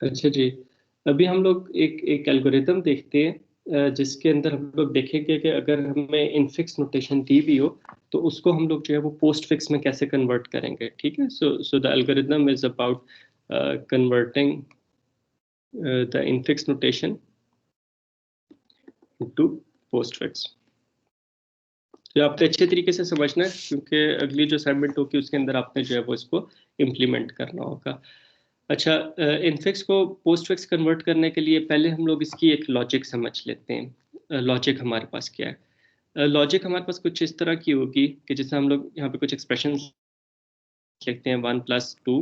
अच्छा जी, अभी हम लोग एक एक एल्गोरिदम देखते हैं जिसके अंदर हम लोग देखेंगे कि अगर हमें इनफिक्स नोटेशन दी भी हो तो उसको हम लोग जो है वो पोस्ट फिक्स में कैसे कन्वर्ट करेंगे। ठीक है, so the algorithm is about converting the infix notation to postfix. तो आपने अच्छे तरीके से समझना है क्योंकि अगली जो असाइनमेंट होगी उसके अंदर आपने जो है वो इसको इम्प्लीमेंट करना होगा। अच्छा, इनफिक्स को पोस्ट फिक्स कन्वर्ट करने के लिए पहले हम लोग इसकी एक लॉजिक समझ लेते हैं। लॉजिक हमारे पास क्या है? लॉजिक हमारे पास कुछ इस तरह की होगी कि जैसे हम लोग यहाँ पे कुछ एक्सप्रेशन लिखते हैं 1+2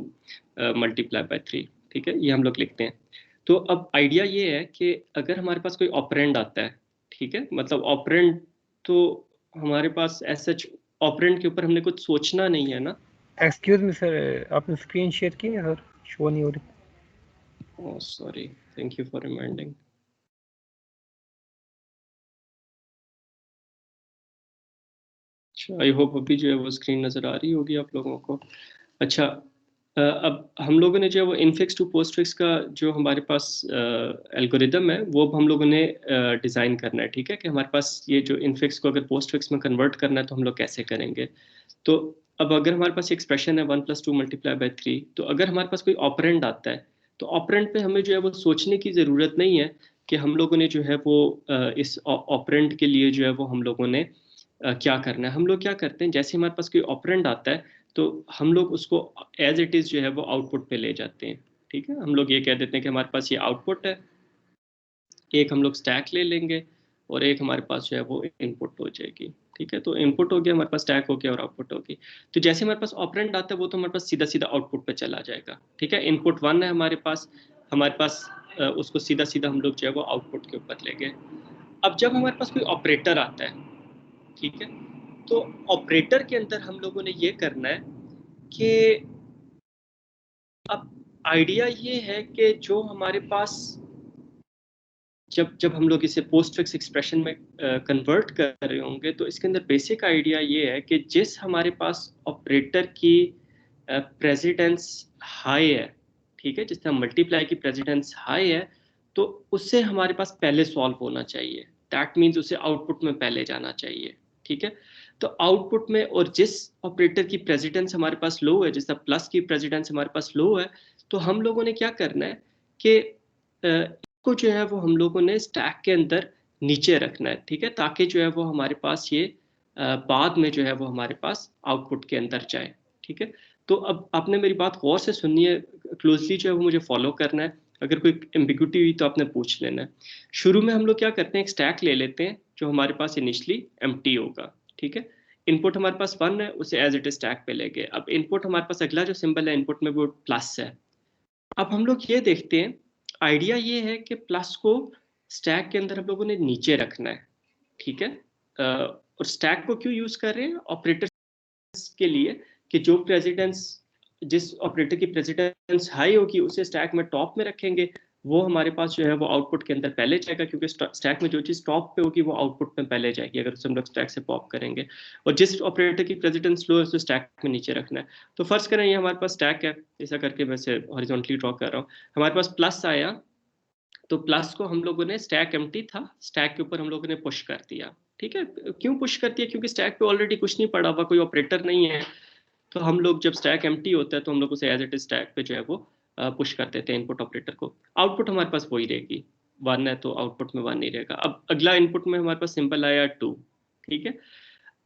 मल्टीप्लाई बाय 3। ठीक है, ये हम लोग लिखते हैं। तो अब आइडिया ये है कि अगर हमारे पास कोई ऑपरेंड आता है, ठीक है, मतलब ऑपरेंड तो हमारे पास ऐसा ऑपरेंड के ऊपर हमने कुछ सोचना नहीं है ना। एक्सक्यूज मी सर, आपने स्क्रीन शेयर की है सर? शो नहीं हो रही। Oh sorry, thank you for reminding. अच्छा, आई होप अभी जो है वो स्क्रीन नज़र आ रही होगी आप लोगों को। अच्छा, अब हम लोगों ने जो है वो इनफिक्स टू पोस्ट फिक्स का जो हमारे पास एल्गोरिदम है वो अब हम लोगों ने डिज़ाइन करना है। ठीक है, कि हमारे पास ये जो इनफिक्स को अगर पोस्ट फिक्स में कन्वर्ट करना है तो हम लोग कैसे करेंगे। तो अब अगर हमारे पास एक्सप्रेशन है 1+2 मल्टीप्लाई बाय 3, तो अगर हमारे पास कोई ऑपरेंड आता है तो ऑपरेंड पे हमें जो है वो सोचने की ज़रूरत नहीं है कि हम लोगों ने जो है वो इस ऑपरेंड के लिए जो है वो हम लोगों ने क्या करना है। हम लोग क्या करते हैं, जैसे हमारे पास कोई ऑपरेंड आता है तो हम लोग उसको एज इट इज़ जो है वो आउटपुट पे ले जाते हैं। ठीक है, हम लोग ये कह देते हैं कि हमारे पास ये आउटपुट है, एक हम लोग स्टैक ले लेंगे और एक हमारे पास जो है वो इनपुट हो जाएगी। ठीक है, तो इनपुट हो गया हमारे पास, स्टैक हो गया और आउटपुट होगी। तो जैसे हमारे पास ऑपरेंड आता है वो तो हमारे पास सीधा सीधा आउटपुट पे चला जाएगा। ठीक है, इनपुट 1 है हमारे पास उसको सीधा सीधा हम लोग जो है वो आउटपुट के ऊपर लेंगे। अब जब हमारे पास कोई ऑपरेटर आता है, ठीक है, तो ऑपरेटर के अंदर हम लोगों ने ये करना है कि अब आइडिया ये है कि जो हमारे पास जब जब हम लोग इसे पोस्ट फिक्स एक्सप्रेशन में कन्वर्ट कर रहे होंगे तो इसके अंदर बेसिक आइडिया ये है कि जिस हमारे पास ऑपरेटर की प्रेसिडेंस हाई है, ठीक है, जिस तरह मल्टीप्लाई की प्रेसिडेंस हाई है तो उससे हमारे पास पहले सॉल्व होना चाहिए। दैट मीन्स उसे आउटपुट में पहले जाना चाहिए। ठीक है, तो आउटपुट में, और जिस ऑपरेटर की प्रेसिडेंस हमारे पास लो है, जैसा प्लस की प्रेसिडेंस हमारे पास लो है, तो हम लोगों ने क्या करना है कि को जो है वो हम लोगों ने स्टैक के अंदर नीचे रखना है। ठीक है, ताकि जो है वो हमारे पास ये बाद में जो है वो हमारे पास आउटपुट के अंदर जाए। ठीक है, तो अब आपने मेरी बात गौर से सुननी है, क्लोजली जो है वो मुझे फॉलो करना है। अगर कोई एम्बिग्यूटी हुई तो आपने पूछ लेना है। शुरू में हम लोग क्या करते हैं, एक स्टैक ले लेते हैं जो हमारे पास इनिशियली एम्प्टी होगा। ठीक है, इनपुट हमारे पास 1 है, उसे एज इट इज स्टैक पे ले गए। अब इनपुट हमारे पास अगला जो सिंबल है इनपुट में वो प्लस है। अब हम लोग ये देखते हैं, आइडिया ये है कि प्लस को स्टैक के अंदर हम लोगों ने नीचे रखना है। ठीक है, और स्टैक को क्यों यूज कर रहे हैं, ऑपरेटर्स के लिए, कि जो प्रेसिडेंस, जिस ऑपरेटर की प्रेसिडेंस हाई होगी उसे स्टैक में टॉप में रखेंगे, वो हमारे पास जो है वो आउटपुट के अंदर पहले जाएगा, क्योंकि स्टैक में जो चीज़ टॉप पे होगी वो आउटपुट में पहले जाएगी अगर उसे हम लोग स्टैक से पॉप करेंगे। और जिस ऑपरेटर की प्रेसिडेंस लो है उसे स्टैक में नीचे रखना है। तो फर्ज करें ये हमारे पास स्टैक है, ऐसा करके मैं इसे हॉरिजॉन्टली ड्रॉ कर रहा हूँ। हमारे पास प्लस आया तो प्लस को हम लोगों ने, स्टैक एम्प्टी था, स्टैक के ऊपर हम लोगों ने पुश कर दिया। ठीक है, क्यों पुश कर दिया, क्योंकि स्टैक पे ऑलरेडी कुछ नहीं पड़ा हुआ, कोई ऑपरेटर नहीं है। तो हम लोग जब स्टैक एम्प्टी होता है तो हम लोग उसे एज इट इज स्टैक पे जो है वो पुश कर देते हैं इनपुट ऑपरेटर को। आउटपुट हमारे पास वही रहेगी, 1 है तो आउटपुट में 1 नहीं रहेगा। अब अगला इनपुट में हमारे पास सिंबल आया 2। ठीक है,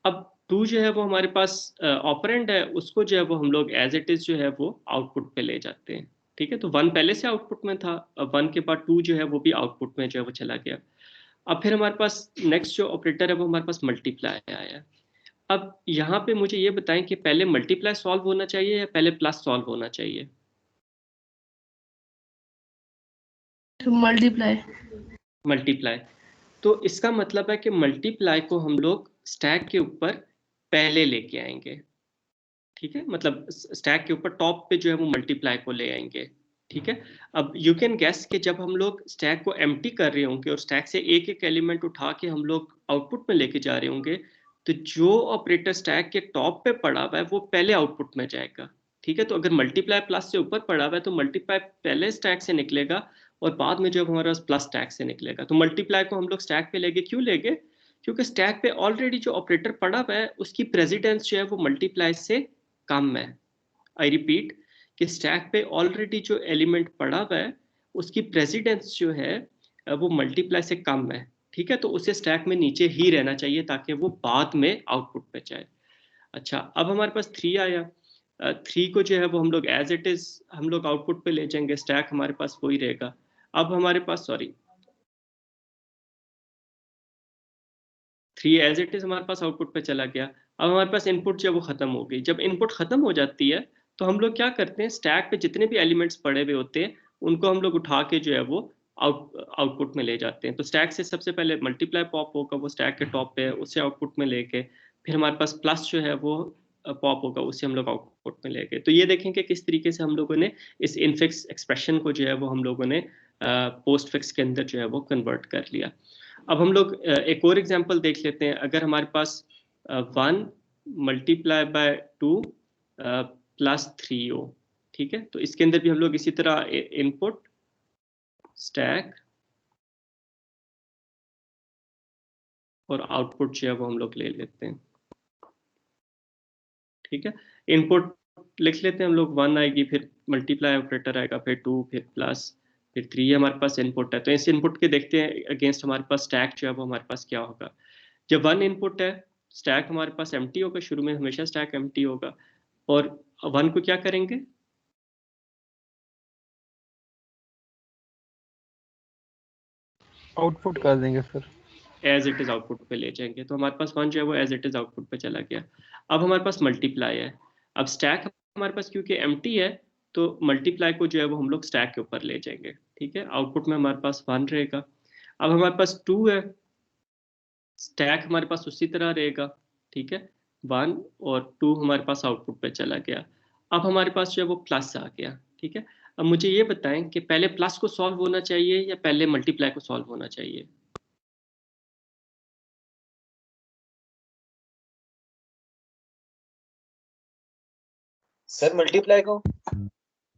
अब 2 जो है वो हमारे पास ऑपरेंड है, उसको जो है वो हम लोग एज इट इज जो है वो आउटपुट पे ले जाते हैं। ठीक है, तो 1 पहले से आउटपुट में था, अब 1 के बाद 2 जो है वो भी आउटपुट में जो है वो चला गया। अब फिर हमारे पास नेक्स्ट जो ऑपरेटर है वो हमारे पास मल्टीप्लाई आया। अब यहाँ पे मुझे ये बताएं कि पहले मल्टीप्लाई सॉल्व होना चाहिए या पहले प्लस सॉल्व होना चाहिए। मल्टीप्लाई। मल्टीप्लाई। तो इसका मतलब है कि मल्टीप्लाई को हम लोग स्टैक के ऊपर पहले लेके आएंगे। ठीक है, मतलब स्टैक के ऊपर टॉप पे जो है वो मल्टीप्लाई को ले आएंगे। ठीक है, अब यू कैन गैस कि जब हम लोग स्टैक को एम्प्टी कर रहे होंगे और स्टैक से एक एक एलिमेंट उठा के हम लोग आउटपुट में लेके जा रहे होंगे, तो जो ऑपरेटर स्टैक के टॉप पे पड़ा हुआ है वो पहले आउटपुट में जाएगा। ठीक है। तो अगर मल्टीप्लाई प्लस से ऊपर पड़ा हुआ है तो मल्टीप्लाई पहले स्टैक से निकलेगा और बाद में जब हमारे पास प्लस स्टैक से निकलेगा। तो मल्टीप्लाई को हम लोग स्टैक पे लेंगे, क्यों लेंगे? क्योंकि स्टैक पे ऑलरेडी जो ऑपरेटर पड़ा हुआ है उसकी प्रेसिडेंस जो है वो मल्टीप्लाई से कम है। आई रिपीट कि स्टैक पे ऑलरेडी जो एलिमेंट पड़ा हुआ है उसकी प्रेसिडेंस जो है वो मल्टीप्लाई से कम है। ठीक है, तो उसे स्टैक में नीचे ही रहना चाहिए ताकि वो बाद में आउटपुट पे जाए। अच्छा, अब हमारे पास 3 आया। 3 को जो है वो हम लोग एज इट इज हम लोग आउटपुट पे ले जाएंगे, स्टैक हमारे पास वही रहेगा। अब हमारे पास 3 एज इट इज हमारे पास आउटपुट पे चला गया। अब हमारे पास इनपुट जो है वो खत्म हो गई। जब इनपुट खत्म हो जाती है तो हम लोग क्या करते हैं, स्टैक पे जितने भी एलिमेंट्स पड़े हुए होते हैं उनको हम लोग उठा के जो है वो आउटपुट में ले जाते हैं। तो स्टैक से सबसे पहले मल्टीप्लाई पॉप होगा, वो स्टैक के टॉप पे है, उसे आउटपुट में लेके फिर हमारे पास प्लस जो है वो पॉप होगा, उससे हम लोग आउटपुट में लेके। तो ये देखें कि किस तरीके से हम लोगों ने इस इनफिक्स एक्सप्रेशन को जो है वो हम लोगों ने पोस्ट फिक्स के अंदर जो है वो कन्वर्ट कर लिया। अब हम लोग एक और एग्जांपल देख लेते हैं। अगर हमारे पास 1 मल्टीप्लाई बाय 2 प्लस 3 हो, ठीक है, तो इसके अंदर भी हम लोग इसी तरह इनपुट स्टैक और आउटपुट जो है वो हम लोग ले लेते हैं। ठीक है, इनपुट लिख लेते हैं हम लोग, 1 आएगी, फिर मल्टीप्लाई ऑपरेटर आएगा, फिर 2, फिर प्लस, फिर 3 हमारे पास इनपुट है। तो इस इनपुट के देखते हैं अगेंस्ट हमारे पास स्टैक जो है वो हमारे पास क्या होगा। जब 1 इनपुट है, स्टैक हमारे पास एम्प्टी होगा, शुरू में हमेशा स्टैक एम्प्टी होगा। और 1 को क्या करेंगे, आउटपुट कर देंगे sir. As it is output पे ले जाएंगे। तो हमारे पास 1 जो है वो एज इट इज आउटपुट पे चला गया। अब हमारे पास मल्टीप्लाई है। अब स्टैक हमारे पास क्योंकि एम्प्टी है तो मल्टीप्लाई को जो है वो हम लोग स्टैक के ऊपर ले जाएंगे। ठीक है, आउटपुट में हमारे पास 1 रहेगा। अब हमारे पास 2 है, स्टैक हमारे पास उसी तरह रहेगा। ठीक है, 1 और 2 हमारे पास आउटपुट पे चला गया। अब हमारे पास जो है वो प्लस आ गया। ठीक है, अब मुझे ये बताएं कि पहले प्लस को सॉल्व होना चाहिए या पहले मल्टीप्लाई को सॉल्व होना चाहिए? सर मल्टीप्लाई को।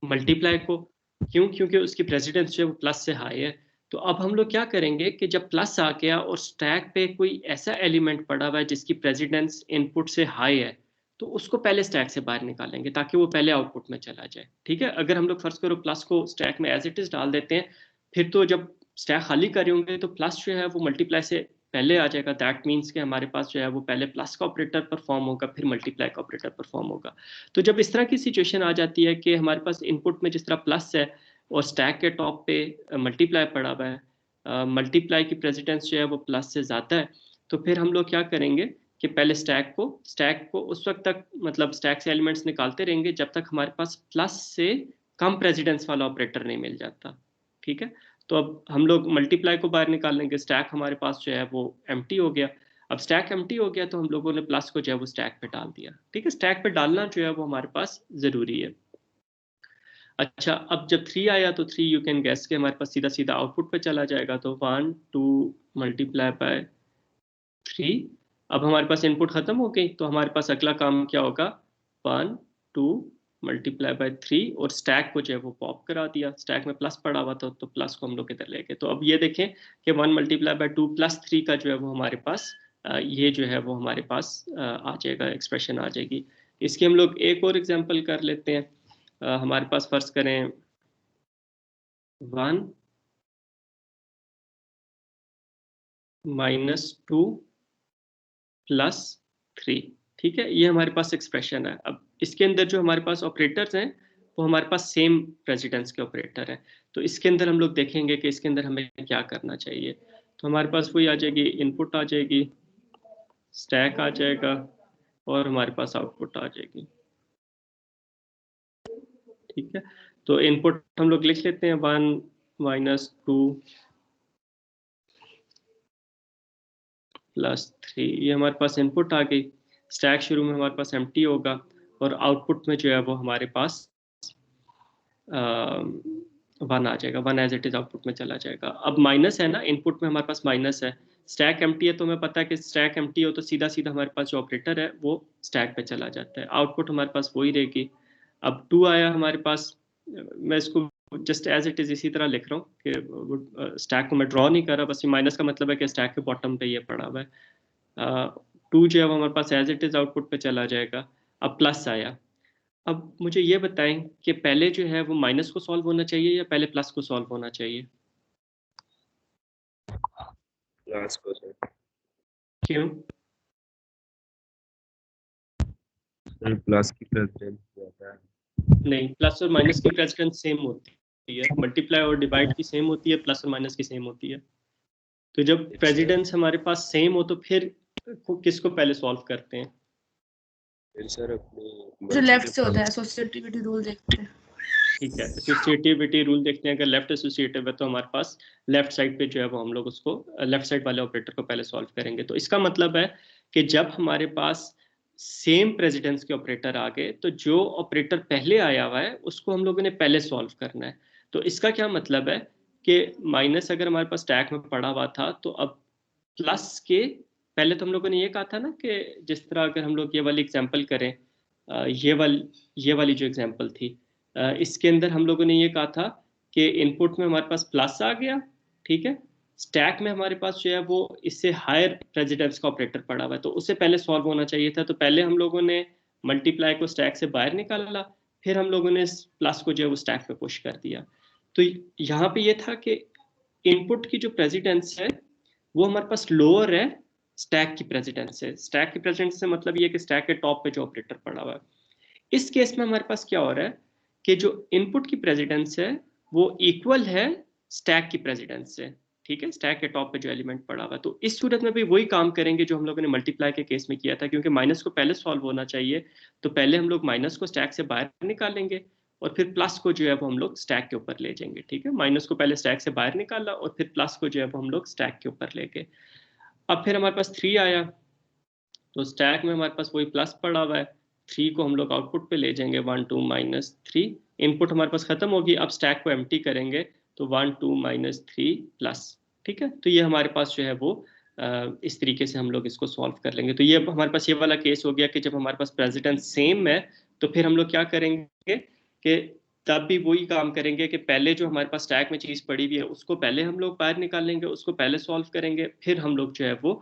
मल्टीप्लाई को। क्यों? क्योंकि उसकी प्रेसिडेंस जो है वो प्लस से हाई है। तो अब हम लोग क्या करेंगे कि जब प्लस आ गया और स्टैक पे कोई ऐसा एलिमेंट पड़ा हुआ है जिसकी प्रेसिडेंस इनपुट से हाई है तो उसको पहले स्टैक से बाहर निकालेंगे ताकि वो पहले आउटपुट में चला जाए। ठीक है, अगर हम लोग फर्स्ट करो प्लस को स्टैक में एज इट इज डाल देते हैं, फिर तो जब स्टैक खाली कर होंगे तो प्लस जो है वो मल्टीप्लाई से पहले आ जाएगा। दैट मीन्स कि हमारे पास जो है वो पहले प्लस का ऑपरेटर परफॉर्म होगा, फिर मल्टीप्लाई का ऑपरेटर परफॉर्म होगा। तो जब इस तरह की सिचुएशन आ जाती है कि हमारे पास इनपुट में जिस तरह प्लस है और स्टैक के टॉप पे मल्टीप्लाई पड़ा हुआ है, मल्टीप्लाई की प्रेसिडेंस जो है वो प्लस से ज़्यादा है, तो फिर हम लोग क्या करेंगे कि पहले स्टैक को उस वक्त तक मतलब स्टैक से एलिमेंट्स निकालते रहेंगे जब तक हमारे पास प्लस से कम प्रेसिडेंस वाला ऑपरेटर नहीं मिल जाता। ठीक है, तो अब हम लोग मल्टीप्लाई को बाहर निकाल लेंगे, स्टैक हमारे पास जो है वो एम्प्टी हो गया। अब स्टैक एम्प्टी हो गया तो हम लोगों ने प्लस को जो है वो स्टैक पे डाल दिया। ठीक है, स्टैक पे डालना जो है वो हमारे पास ज़रूरी है। अच्छा, अब जब 3 आया तो 3 यू कैन गैस के हमारे पास सीधा सीधा आउटपुट पे चला जाएगा। तो 1 2 मल्टीप्लाई बाय 3। अब हमारे पास इनपुट खत्म हो गई तो हमारे पास अगला काम क्या होगा, 1 2 मल्टीप्लाई बाय 3 और स्टैक को जो है वो पॉप करा दिया। स्टैक में प्लस पड़ा हुआ था तो प्लस को हम लोग इधर ले गए। तो अब ये देखें कि 1 मल्टीप्लाई बाय 2 प्लस 3 का जो है वो हमारे पास ये जो है वो हमारे पास आ जाएगा, एक्सप्रेशन आ जाएगी। इसकी हम लोग एक और एग्जांपल कर लेते हैं। हमारे पास फर्ज करें 1 -2 प्लस 3। ठीक है, ये हमारे पास एक्सप्रेशन है। अब इसके अंदर जो हमारे पास ऑपरेटर्स हैं वो हमारे पास सेम प्रेसिडेंस के ऑपरेटर हैं। तो इसके अंदर हम लोग देखेंगे कि इसके अंदर हमें क्या करना चाहिए। तो हमारे पास वही आ जाएगी, इनपुट आ जाएगी, स्टैक आ जाएगा और हमारे पास आउटपुट आ जाएगी। ठीक है, तो इनपुट हम लोग लिख लेते हैं 1 -2 +3। ये हमारे पास इनपुट आ गई। स्टैक शुरू में हमारे पास एम्प्टी होगा और आउटपुट में जो है वो हमारे पास 1 आ जाएगा। 1 एज इट इज आउटपुट में चला जाएगा। अब माइनस है ना, इनपुट में हमारे पास माइनस है, स्टैक एम्प्टी है तो हमें पता है कि स्टैक एम्प्टी हो तो सीधा सीधा हमारे पास जो ऑपरेटर है वो स्टैक पे चला जाता है। आउटपुट हमारे पास वही रहेगी। अब 2 आया हमारे पास, मैं इसको जस्ट एज इट इज इसी तरह लिख रहा हूँ कि स्टैक को मैं ड्रॉ नहीं कर रहा, बस ये माइनस का मतलब है कि स्टैक के बॉटम पे ये पड़ा हुआ है। 2 जो है वो हमारे पास एज इट इज आउटपुट पे चला जाएगा। अब प्लस आया। अब मुझे ये बताएं कि पहले जो है वो माइनस को सॉल्व होना चाहिए या पहले प्लस को सॉल्व होना चाहिए? प्लस को सर। क्यों? सर प्लस की प्रेसिडेंस ज्यादा है। नहीं, प्लस और माइनस की प्रेसिडेंस सेम होती है, मल्टीप्लाई और डिवाइड की सेम होती है, प्लस और माइनस की सेम होती है। तो जब प्रेसिडेंस हमारे पास सेम हो तो फिर किसको पहले सॉल्व करते हैं? फिर सर अपने जो लेफ्ट से होता है एसोसिएटिविटी रूल देखते हैं। ठीक है, एसोसिएटिविटी रूल देखते हैं। अगर लेफ्ट एसोसिएटिव है तो हमारे पास लेफ्ट साइड पे जो है वो हम लोग उसको लेफ्ट साइड वाले ऑपरेटर को पहले सॉल्व करेंगे। तो इसका मतलब है कि जब हमारे पास सेम प्रेसिडेंस के ऑपरेटर आ गए तो जो ऑपरेटर पहले आया हुआ है उसको हम लोगों ने पहले सॉल्व करना है। तो इसका क्या मतलब है कि माइनस अगर हमारे पास स्टैक में पड़ा हुआ था तो अब प्लस के पहले तो हम लोगों ने ये कहा था ना कि जिस तरह अगर हम लोग ये वाली एग्जांपल करें, ये वाली जो एग्जांपल थी, इसके अंदर हम लोगों ने ये कहा था कि इनपुट में हमारे पास प्लस आ गया, ठीक है, स्टैक में हमारे पास जो है वो इससे हायर प्रेसिडेंस का ऑपरेटर पड़ा हुआ है तो उससे पहले सॉल्व होना चाहिए था। तो पहले हम लोगों ने मल्टीप्लाई को स्टैक से बाहर निकाला, फिर हम लोगों ने प्लस को जो है वो स्टैक पे पुश कर दिया। तो यहाँ पे ये था कि इनपुट की जो प्रेसिडेंस है वो हमारे पास लोअर है स्टैक की प्रेसिडेंस से। स्टैक की प्रेसिडेंस से मतलब ये कि स्टैक के टॉप पे जो ऑपरेटर पड़ा हुआ है। इस केस में हमारे पास क्या हो रहा है कि जो इनपुट की प्रेसिडेंस है वो इक्वल है स्टैक की प्रेसिडेंस से, ठीक है, स्टैक के टॉप पे जो एलिमेंट पड़ा हुआ है। तो इस सूरत में भी वही काम करेंगे जो हम लोगों ने मल्टीप्लाई के केस में किया था, क्योंकि माइनस को पहले सॉल्व होना चाहिए तो पहले हम लोग माइनस को स्टैक से बाहर निकालेंगे और फिर प्लस को जो है वो हम लोग स्टैक के ऊपर ले जाएंगे, ठीक है। माइनस को पहले स्टैक से बाहर निकाला और फिर प्लस को जो है वो हम लोग स्टैक के ऊपर ले गए। अब फिर हमारे पास 3 आया तो स्टैक में हमारे पास वही प्लस पड़ा हुआ है, 3 को हम लोग आउटपुट पे ले जाएंगे, 1 2 -3, इनपुट हमारे पास खत्म होगी। अब स्टैक को एम्प्टी करेंगे तो 1 2 -3 प्लस, ठीक है। तो ये हमारे पास जो है वो इस तरीके से हम लोग इसको सॉल्व कर लेंगे। तो ये हमारे पास ये वाला केस हो गया कि जब हमारे पास प्रेसिडेंस सेम है तो फिर हम लोग क्या करेंगे कि तब भी वही काम करेंगे कि पहले जो हमारे पास स्टैक में चीज़ पड़ी हुई है उसको पहले हम लोग बाहर निकालेंगे, उसको पहले सॉल्व करेंगे, फिर हम लोग जो है वो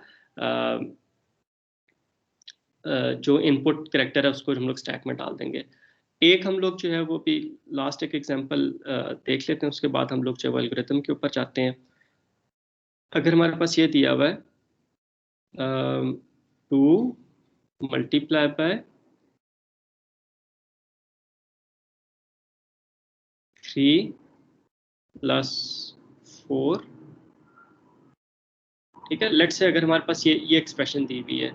जो इनपुट करेक्टर है उसको हम लोग स्टैक में डाल देंगे। एक हम लोग जो है वो भी लास्ट एक एग्जांपल देख लेते हैं, उसके बाद हम लोग जो है एल्गोरिथम के ऊपर जाते हैं। अगर हमारे पास ये दिया हुआ है 2 मल्टीप्लाई बाय 3 प्लस 4, ठीक है। लेट्स से अगर हमारे पास ये एक्सप्रेशन दी हुई है,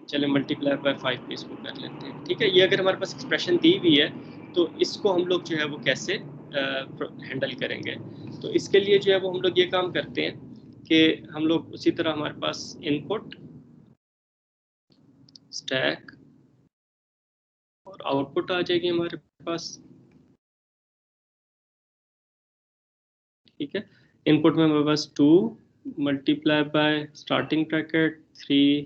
चले मल्टीप्लाई बाय 5 पे इसको कर लेते हैं, ठीक है। ये अगर हमारे पास एक्सप्रेशन दी हुई है तो इसको हम लोग जो है वो कैसे हैंडल करेंगे? तो इसके लिए जो है वो हम लोग ये काम करते हैं कि हम लोग उसी तरह हमारे पास इनपुट स्टैक और आउटपुट आ जाएगी हमारे पास, ठीक है। इनपुट में हमारे पास 2 multiply by starting bracket 3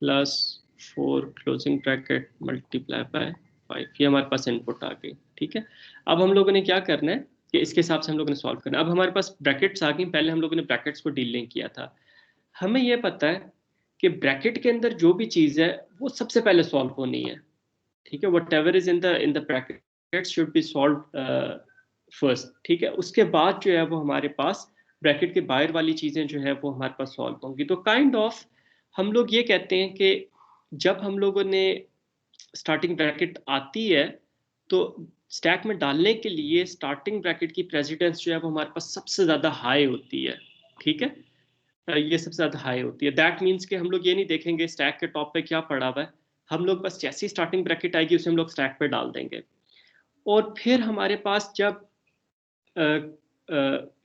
plus 4 closing bracket multiply by 5, ये हमारे पास इनपुट आ गई, ठीक है। अब हम लोगों ने क्या करना है कि इसके हिसाब से हम लोगों ने सॉल्व करना है। अब हमारे पास ब्रैकेट्स आ गई, पहले हम लोगों ने ब्रैकेट्स को डील नहीं किया था। हमें यह पता है कि ब्रैकेट के अंदर जो भी चीज़ है वो सबसे पहले सॉल्व होनी है, ठीक है। What ever is in the bracket should be solve first, ठीक है। उसके बाद जो है वो हमारे पास ब्रैकेट के बाहर वाली चीज़ें जो है वो हमारे पास सॉल्व होंगी। तो काइंड ऑफ हम लोग ये कहते हैं कि जब हम लोगों ने स्टार्टिंग ब्रैकेट आती है तो स्टैक में डालने के लिए स्टार्टिंग ब्रैकेट की प्रेसिडेंस जो है वो हमारे पास सबसे ज़्यादा हाई होती है, ठीक है। ये सबसे ज़्यादा हाई होती है। दैट मीन्स कि हम लोग ये नहीं देखेंगे स्टैक के टॉप पे क्या पड़ा हुआ है, हम लोग बस जैसी स्टार्टिंग ब्रैकेट आएगी उसे हम लोग स्टैक पे डाल देंगे। और फिर हमारे पास जब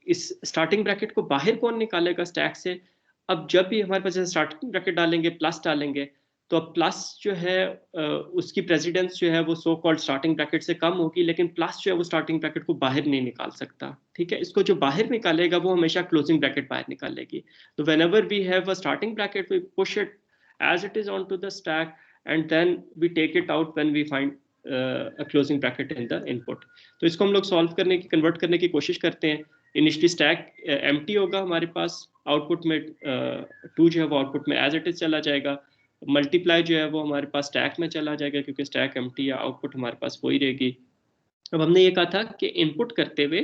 इस स्टार्टिंग ब्रैकेट को बाहर कौन निकालेगा स्टैक से? अब जब भी हमारे पास स्टार्टिंग ब्रैकेट डालेंगे, प्लस डालेंगे, तो अब प्लस जो है उसकी प्रेसिडेंस जो है वो सो कॉल्ड स्टार्टिंग ब्रैकेट से कम होगी, लेकिन प्लस जो है वो स्टार्टिंग ब्रैकेट को बाहर नहीं निकाल सकता, ठीक है। इसको जो बाहर निकालेगा वो हमेशा क्लोजिंग ब्रैकेट बाहर निकालेगी। तो whenever we have a starting bracket we push it as it is onto the stack and then we take it out when we find closing bracket in the input. तो इसको हम लोग solve करने की, convert करने की कोशिश करते हैं। इनिशियली स्टैक एम्प्टी होगा हमारे पास, आउटपुट में 2 जो है वो आउटपुट में एज इट इज चला जाएगा। मल्टीप्लाई जो है वो हमारे पास स्टैक में चला जाएगा क्योंकि स्टैक एम्प्टी या आउटपुट हमारे पास वही रहेगी। अब हमने ये कहा था कि इनपुट करते हुए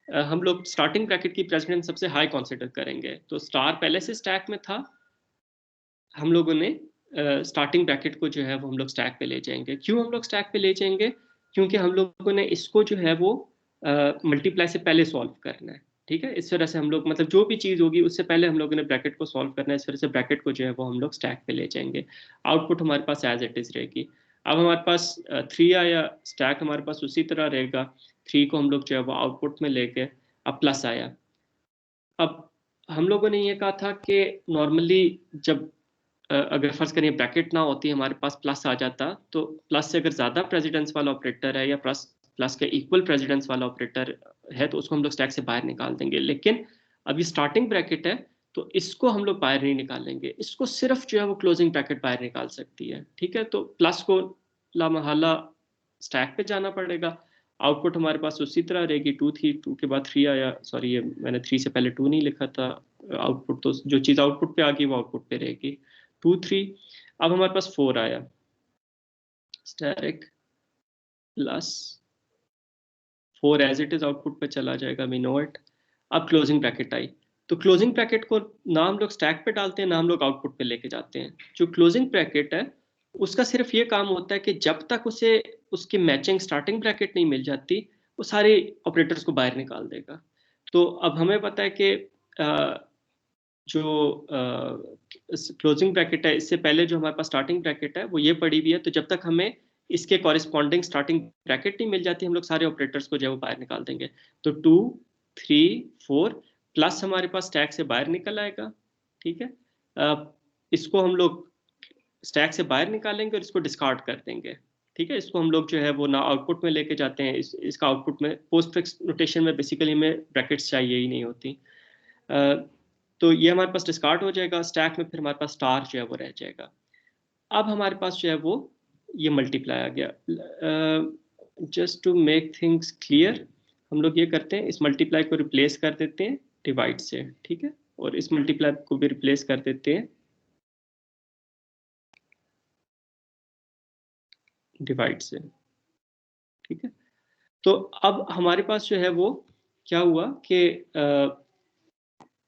हम लोग स्टार्टिंग ब्रैकेट की प्रेसिडेंस सबसे हाई कंसीडर करेंगे। तो स्टार पहले से स्टैक में था, हम लोगों ने स्टार्टिंग ब्रैकेट को जो है वो हम लोग स्टैक पे ले जाएंगे। क्यों हम लोग स्टैक पे ले जाएंगे? क्योंकि हम लोगों ने इसको जो है वो मल्टीप्लाई से पहले सॉल्व करना है। ठीक है, इस तरह से हम लोग, मतलब जो भी चीज़ होगी उससे पहले हम लोगों ने ब्रैकेट को सॉल्व करना है। इस तरह से ब्रैकेट को जो है वो हम लोग स्टैक पे ले जाएंगे। आउटपुट हमारे पास एज इट इज रहेगी। अब हमारे पास 3 आया, स्टैक हमारे पास उसी तरह रहेगा। 3 को हम लोग जो है वो आउटपुट में लेके, अब प्लस आया। अब हम लोगों ने ये कहा था कि नॉर्मली जब अगर फर्ज करिए ब्रैकेट ना होती, हमारे पास प्लस आ जाता, तो प्लस से अगर ज़्यादा प्रेसिडेंस वाला ऑपरेटर है या प्लस के इक्वल प्रेसिडेंस वाला ऑपरेटर है तो उसको हम लोग स्टैक से बाहर निकाल देंगे। लेकिन अभी स्टार्टिंग ब्रैकेट है तो इसको हम लोग बाहर नहीं निकालेंगे, इसको सिर्फ जो है वो क्लोजिंग ब्रैकेट बाहर निकाल सकती है। ठीक है, तो प्लस को लामहला स्टैक पे जाना पड़ेगा। आउटपुट हमारे पास उसी तरह रहेगी। 2 थी, 2 के बाद 3 आया। सॉरी, ये मैंने 3 से पहले 2 नहीं लिखा था। आउटपुट तो जो चीज़ आउटपुट पे आ गई वो आउटपुट पे रहेगी। 2 3। अब हमारे पास 4 आया, stack plus 4 as it is output पे चला जाएगा, वी नो इट। अब क्लोजिंग ब्रैकेट आई, तो क्लोजिंग ब्रैकेट को ना हम लोग स्टैक पे डालते हैं ना हम लोग आउटपुट पे लेके जाते हैं। जो क्लोजिंग ब्रैकेट है उसका सिर्फ ये काम होता है कि जब तक उसे उसकी मैचिंग स्टार्टिंग ब्रैकेट नहीं मिल जाती वो सारे ऑपरेटर्स को बाहर निकाल देगा। तो अब हमें पता है कि जो क्लोजिंग ब्रैकेट है, इससे पहले जो हमारे पास स्टार्टिंग ब्रैकेट है वो ये पड़ी हुई है। तो जब तक हमें इसके कॉरिस्पॉन्डिंग स्टार्टिंग ब्रैकेट नहीं मिल जाती हम लोग सारे ऑपरेटर्स को जो है वो बाहर निकाल देंगे। तो 2 3 4 प्लस हमारे पास स्टैक से बाहर निकल आएगा। ठीक है, इसको हम लोग स्टैक से बाहर निकालेंगे और इसको डिस्कार्ड कर देंगे। ठीक है, इसको हम लोग जो है वो ना आउटपुट में लेके जाते हैं। इसका आउटपुट में पोस्टफिक्स नोटेशन में बेसिकली हमें ब्रैकेट्स चाहिए ही नहीं होती। तो ये हमारे पास डिस्कार्ड हो जाएगा। स्टैक में फिर हमारे पास स्टार जो है वो रह जाएगा। अब हमारे पास जो है वो ये मल्टीप्लाई आ गया। Just to make things clear हम लोग ये करते हैं, इस मल्टीप्लाई को रिप्लेस कर देते हैं डिवाइड से। ठीक है, और इस मल्टीप्लाई को भी रिप्लेस कर देते हैं डिवाइड से। ठीक है, तो अब हमारे पास जो है वो क्या हुआ कि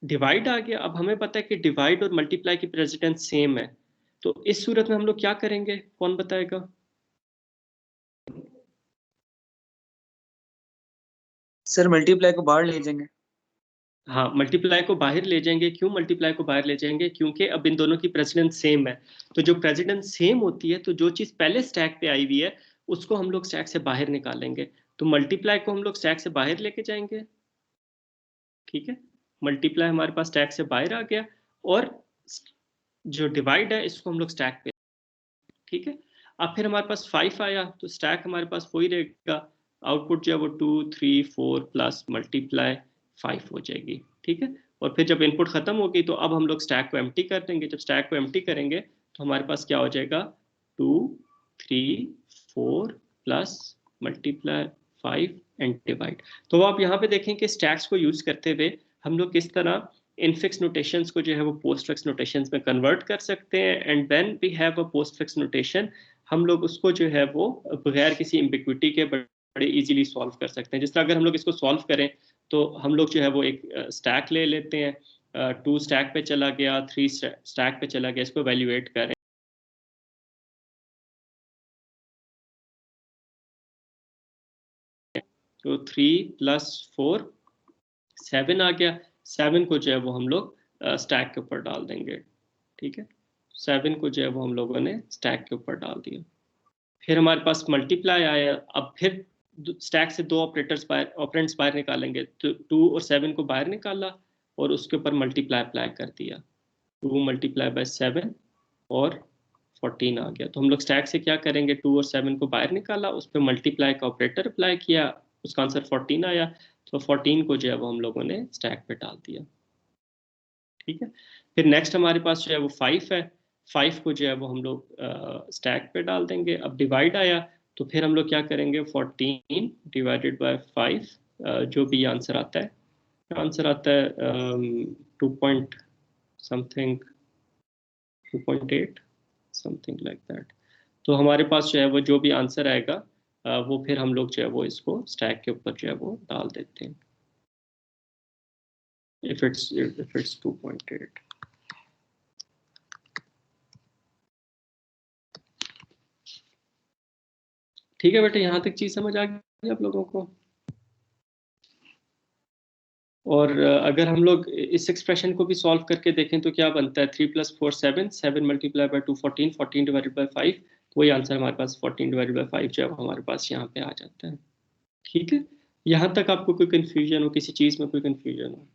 डिवाइड आ गया। अब हमें पता है कि डिवाइड और मल्टीप्लाई की प्रेसिडेंस सेम है। तो इस सूरत में हम लोग क्या करेंगे, कौन बताएगा? सर मल्टीप्लाई को बाहर ले जाएंगे। हाँ, मल्टीप्लाई को बाहर ले जाएंगे। क्यों मल्टीप्लाई को बाहर ले जाएंगे? क्योंकि अब इन दोनों की प्रेसिडेंस सेम है। तो जो प्रेसिडेंस सेम होती है तो जो चीज़ पहले स्टैक पे आई हुई है उसको हम लोग स्टैक से बाहर निकालेंगे। तो मल्टीप्लाई को हम लोग स्टैक से बाहर लेके जाएंगे। ठीक है, मल्टीप्लाई हमारे पास स्टैक से बाहर आ गया और जो डिवाइड है इसको हम लोग स्टैक पे। ठीक है, अब फिर हमारे पास 5 आया तो स्टैक हमारे पास वही रहेगा। आउटपुट जो है वो 2 3 4 प्लस मल्टीप्लाई 5 हो जाएगी। ठीक है, और फिर जब इनपुट खत्म होगी तो अब हम लोग स्टैक को एम्प्टी कर देंगे। जब स्टैक को एम्प्टी करेंगे तो हमारे पास क्या हो जाएगा, 2 3 4 प्लस मल्टीप्लाई 5 एंड डिवाइड। तो आप यहाँ पे देखें कि स्टैक्स को यूज करते हुए हम लोग किस तरह इनफिक्स नोटेशंस को जो है वो पोस्टफिक्स नोटेशंस में कन्वर्ट कर सकते हैं। And when we have a postfix notation हम लोग उसको जो है वो बगैर किसी एम्बिग्विटी के बड़े इजीली सॉल्व कर सकते हैं। जिस तरह अगर हम लोग इसको सॉल्व करें तो हम लोग जो है वो एक स्टैक ले लेते हैं। 2 स्टैक पे चला गया, 3 स्टैक पे चला गया, इसको वैल्यूएट करें। तो 3 प्लस 4 7 आ गया। 7 को जो है वो हम लोग स्टैक के ऊपर डाल देंगे। ठीक है, 7 को जो है वो हम लोगों ने स्टैक के ऊपर डाल दिया। फिर हमारे पास मल्टीप्लाई आया। अब फिर स्टैक से 2 ऑपरेंड्स बाहर निकालेंगे। तो 2 और 7 को बाहर निकाला और उसके ऊपर मल्टीप्लाई अप्लाई कर दिया। 2 मल्टीप्लाई बाय 7 और 14 आ गया। तो हम लोग स्टैक से क्या करेंगे, 2 और 7 को बाहर निकाला, उस पर मल्टीप्लाई का ऑपरेटर अप्लाई किया, उसका आंसर 14 आया। तो 14 को जो है वो हम लोगों ने स्टैक पे डाल दिया। ठीक है, फिर नेक्स्ट हमारे पास जो है वो 5 है। 5 को जो है वो हम लोग स्टैक पे डाल देंगे। अब डिवाइड आया तो फिर हम लोग क्या करेंगे 14 डिवाइडेड बाय 5 जो भी आंसर आता है, आंसर आता है 2 point something 2.8 something like that. तो हमारे पास जो है वो जो भी आंसर आएगा वो फिर हम लोग जो है वो इसको स्टैक के ऊपर जो है वो डाल देते हैं if it's 2.8। ठीक है बेटा, यहाँ तक चीज समझ आ गई आप लोगों को? और अगर हम लोग इस एक्सप्रेशन को भी सॉल्व करके देखें तो क्या बनता है 3 + 4 7, 7 मल्टीप्लाई बाय 2 14, 14 डिवाइडेड बाय 5, वही आंसर हमारे पास 14 डिवाइडेड बाय 5 जो है हमारे पास यहाँ पे आ जाता है। ठीक है, यहाँ तक आपको कोई कंफ्यूजन हो, किसी चीज़ में कोई कंफ्यूजन हो?